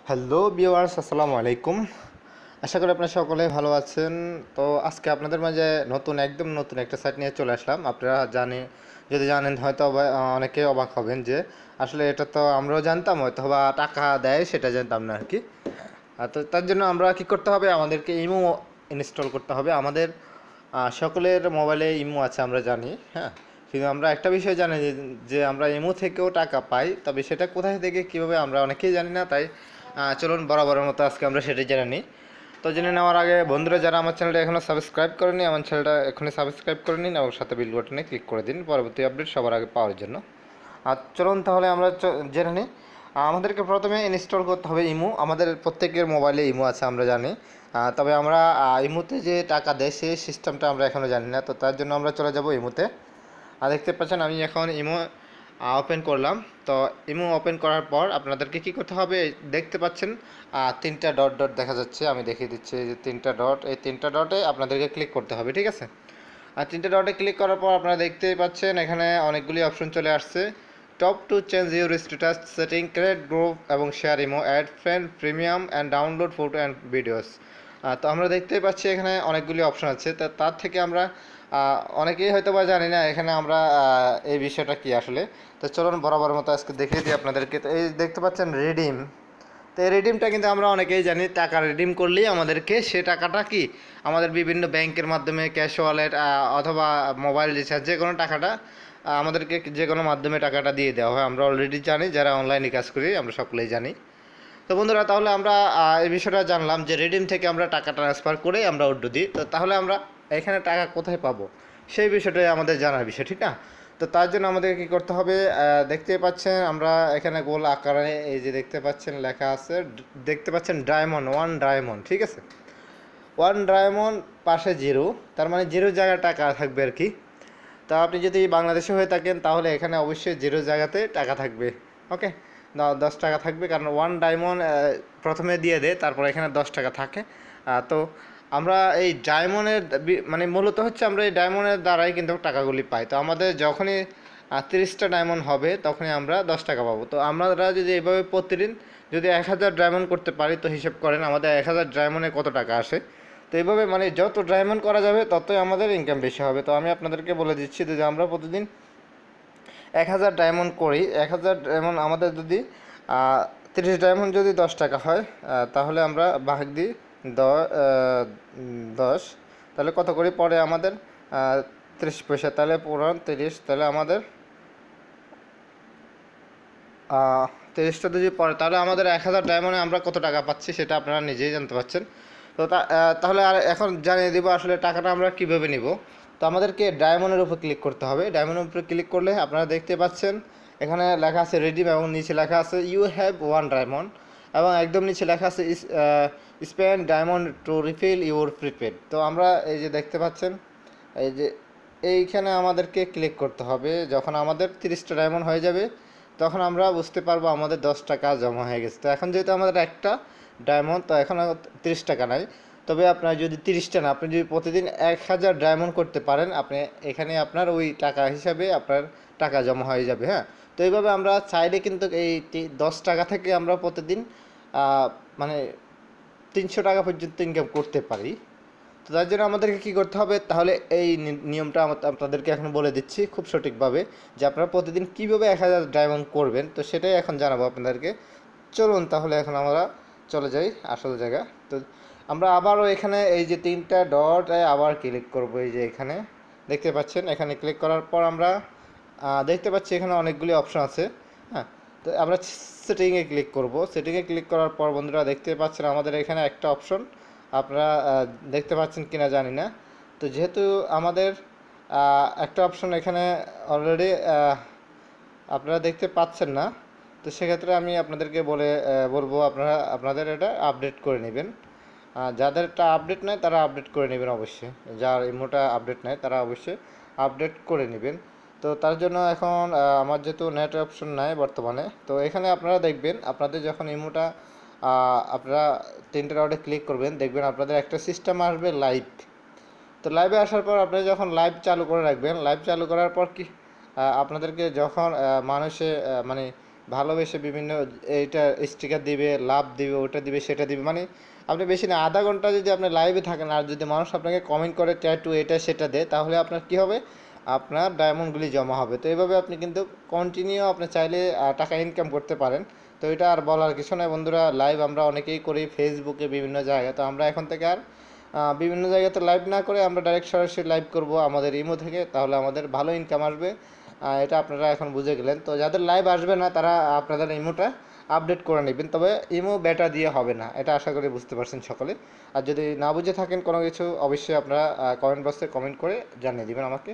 Hello viewers, আসসালামু আলাইকুম। আশা করি আপনারা সকলে ভালো আছেন। তো আজকে আপনাদের মাঝে একদম নতুন একটা সাইট নিয়ে চলে আসলাম। আপনারা যদি জানেন হয়তো অনেকে অবাক হবেন যে আসলে এটা তো আমরাও জানতাম, হয়তো বা টাকা দেয় সেটা জানতাম না আর কি। তো তার জন্য আমরা কি করতে হবে, আমাদেরকে ইমো ইনস্টল করতে হবে। আমাদের সকলের মোবাইলে ইমো আছে আমরা জানি, হ্যাঁ। কিন্তু আমরা একটা বিষয় জানি যে আমরা ইমো থেকেও টাকা পাই, তবে সেটা কোথায় থেকে কীভাবে আমরা অনেকেই জানি না। তাই চলুন বরাবরের মতো আজকে আমরা সেটাই জেনে নিই। তো জেনে নেওয়ার আগে বন্ধুরা যারা আমার চ্যানেলটা এখনও সাবস্ক্রাইব করেনি, আমার চ্যানেলটা এখনই সাবস্ক্রাইব করে নিন এবং সাথে বেল বাটনে ক্লিক করে দিন পরবর্তী আপডেট সবার আগে পাওয়ার জন্য। আর চলুন তাহলে আমরা জেনে নিই। আমাদেরকে প্রথমে ইনস্টল করতে হবে ইমো। আমাদের প্রত্যেকের মোবাইলে ইমো আছে আমরা জানি, তবে আমরা ইমোতে যে টাকা দেয় সেই সিস্টেমটা আমরা এখনও জানি না। তো তার জন্য আমরা চলে যাব ইমোতে। দেখতে পাচ্ছেন আমি এখন ইমো ওপেন করলাম। তো ইমো ওপেন করার পর আপনাদেরকে কি করতে হবে, দেখতে পাচ্ছেন তিনটা ডট ডট দেখা যাচ্ছে। আমি দেখিয়ে দিচ্ছি যে তিনটা ডট, এই তিনটা ডটে আপনাদেরকে ক্লিক করতে হবে, ঠিক আছে। আর তিনটা ডটে ক্লিক করার পর আপনারা দেখতেই পাচ্ছেন এখানে অনেকগুলি অপশন চলে আসছে। Top to change your status setting, create group এবং share Imo, add friend, premium and download photo and videos. তো আমরা দেখতেই পাচ্ছি এখানে অনেকগুলি অপশন আছে। তার থেকে আমরা অনেকেই হয়তো বা জানি না এখানে আমরা এই বিষয়টা কি আসলে। তো চলুন বরাবর মতো আজকে দেখিয়ে দিই আপনাদেরকে। তো এই দেখতে পাচ্ছেন রিডিম। তো এই রিডিমটা কিন্তু আমরা অনেকেই জানি, টাকা রিডিম করলেই আমাদেরকে সে টাকাটা কি আমাদের বিভিন্ন ব্যাংকের মাধ্যমে, ক্যাশ ওয়ালেট অথবা মোবাইল রিচার্জ, যে কোনো টাকাটা আমাদেরকে যে কোনো মাধ্যমে টাকাটা দিয়ে দেওয়া হয়। আমরা অলরেডি জানি, যারা অনলাইনে কাজ করি আমরা সকলেই জানি। তো বন্ধুরা তাহলে আমরা এই বিষয়টা জানলাম যে রিডিম থেকে আমরা টাকা ট্রান্সফার করে আমরা উড্ডু দিই। তো তাহলে আমরা এখানে টাকা কোথায় পাবো সেই বিষয়টাই আমাদের জানার বিষয়, ঠিক না? তো তার জন্য আমাদের কী করতে হবে, দেখতে পাচ্ছেন আমরা এখানে গোল আকারে এই যে দেখতে পাচ্ছেন লেখা আছে, দেখতে পাচ্ছেন ডায়মন্ড, 1 ডায়মন্ড, ঠিক আছে। 1 ডায়মন্ড পাশে জিরো, তার মানে জিরো জায়গায় টাকা থাকবে আর কি। তা আপনি যদি বাংলাদেশে হয়ে থাকেন তাহলে এখানে অবশ্যই জিরো জায়গাতে টাকা থাকবে, ওকে। 10 টাকা থাকবে, কারণ 1 ডায়মন্ড প্রথমে দিয়ে দেয়, তারপর এখানে 10 টাকা থাকে। তো আমরা এই ডায়মন্ডের মানে মূলত হচ্ছে আমরা এই ডায়মন্ডের দ্বারাই কিন্তু টাকাগুলি পাই। তো আমাদের যখনই 30টা ডায়মন্ড হবে তখনই আমরা 10 টাকা পাবো। তো আমরা যদি এইভাবে প্রতিদিন যদি 1000 ডায়মন্ড করতে পারি, তো হিসেব করেন আমাদের 1000 ডায়মন্ডে কত টাকা আসে। তো এইভাবে মানে যত ডায়মন্ড করা যাবে ততই আমাদের ইনকাম বেশি হবে। তো আমি আপনাদেরকে বলে দিচ্ছি যে আমরা প্রতিদিন 1000 ডায়মন্ড করি, 1000 ডায়মন্ড আমাদের যদি 30 ডায়মন্ড যদি 10 টাকা হয়, তাহলে আমরা ভাগ দিই 10, তাহলে কত করি পরে আমাদের 30 পয়সা, তাহলে পুরো 30, তাহলে আমাদের 30টা যদি পড়ে তাহলে আমাদের 1000 ডায়মন্ডে আমরা কত টাকা পাচ্ছি সেটা আপনারা নিজেই জানতে পারছেন। তো তাহলে আর এখন জানিয়ে দেবো আসলে টাকাটা আমরা কীভাবে নিব। তো আমাদেরকে ডায়মন্ডের উপর ক্লিক করতে হবে। ডায়মন্ডের উপরে ক্লিক করলে আপনারা দেখতে পাচ্ছেন এখানে লেখা আছে রিডিম এবং নিচে লেখা আছে ইউ হ্যাভ 1 ডায়মন্ড, এবং একদম নিচে লেখা আছে spend diamond to refill your prepaid. তো আমরা এই যে দেখতে পাচ্ছেন এই যে এইখানে আমাদেরকে ক্লিক করতে হবে। যখন আমাদের 30টা ডায়মন্ড হয়ে যাবে তখন আমরা বুঝতে পারবো আমাদের 10 টাকা জমা হয়ে গেছে। তো এখন যেহেতু আমাদের একটা ডায়মন্ড, তো এখন 30 টাকা নাই। তবে আপনার যদি 30টা না, আপনি যদি প্রতিদিন 1000 ডায়মন্ড করতে পারেন, আপনি এখানে আপনার ওই টাকা হিসাবে আপনার টাকা জমা হয়ে যাবে, হ্যাঁ। তো এইভাবে আমরা চাইলে কিন্তু এই 10 টাকা থেকে আমরা প্রতিদিন মানে 300 টাকা পর্যন্ত ইনকাম করতে পারি। তো তার জন্য আমাদেরকে কী করতে হবে, তাহলে এই নিয়মটা আপনাদেরকে এখন বলে দিচ্ছি খুব সঠিকভাবে, যে আপনারা প্রতিদিন কীভাবে 1000 ডায়মন্ড করবেন। তো সেটাই এখন জানাবো আপনাদেরকে। চলুন তাহলে এখন আমরা চলে যাই আসল জায়গা। তো আমরা আবারও এখানে এই যে 3টা ডট আবার ক্লিক করব। এই যে এখানে দেখতে পাচ্ছেন, এখানে ক্লিক করার পর আমরা দেখতে পাচ্ছি এখানে অনেকগুলি অপশন আছে, হ্যাঁ। তো আমরা সেটিংয়ে ক্লিক করব। সেটিংয়ে ক্লিক করার পর বন্ধুরা দেখতে পাচ্ছেন আমাদের এখানে একটা অপশন, আপনারা দেখতে পাচ্ছেন কিনা জানি না। তো যেহেতু আমাদের একটা অপশন এখানে অলরেডি আপনারা দেখতে পাচ্ছেন না, তো সেক্ষেত্রে আমি আপনাদেরকে বলবো আপনাদের এটা আপডেট করে নেবেন। যাদেরটা আপডেট নেয় তারা আপডেট করে নেবেন অবশ্যই, যার ইমোটা আপডেট নেয় তারা অবশ্যই আপডেট করে নেবেন। তো তার জন্য এখন আমার যেহেতু নেট অপশন নাই বর্তমানে, তো এখানে আপনারা দেখবেন আপনাদের যখন ইমোটা আপনারা 3টা ডটে ক্লিক করবেন, দেখবেন আপনাদের একটা সিস্টেম আসবে লাইভ। তো লাইভে আসার পর আপনি যখন লাইভ চালু করে রাখবেন, লাইভ চালু করার পর কি আপনাদেরকে যখন মানুষে মানে ভালোবেসে বিভিন্ন এইটা স্টিকার দিবে, লাভ দিবে, ওটা দিবে, সেটা দিবে, মানে আপনি বেশি না আধা ঘন্টা যদি আপনি লাইভে থাকেন আর যদি মানুষ আপনাকে কমেন্ট করে ট্যাটু এটা সেটা দেয়, তাহলে আপনার কি হবে, আপনার ডায়মন্ডগুলি জমা হবে। তো এইভাবে আপনি কিন্তু কন্টিনিউ আপনি চাইলে টাকা ইনকাম করতে পারেন। তো এটা আর বলার কিছু নয় বন্ধুরা, লাইভ আমরা অনেকেই করি ফেসবুকে বিভিন্ন জায়গায়। তো আমরা এখন থেকে আর বিভিন্ন জায়গাতে লাইভ না করে আমরা ডাইরেক্ট সরাসরি লাইভ করব আমাদের ইমো থেকে, তাহলে আমাদের ভালো ইনকাম আসবে। এটা আপনারা এখন বুঝে গেলেন। তো যাদের লাইভ আসবে না তারা আপনাদের ইমোটা আপডেট করে নেবেন, তবে ইমো বেটা দিয়ে হবে না, এটা আশা করি বুঝতে পারছেন সকলে। আর যদি না বুঝে থাকেন কোনো কিছু, অবশ্যই আপনারা কমেন্ট বক্সে কমেন্ট করে জানিয়ে দেবেন আমাকে।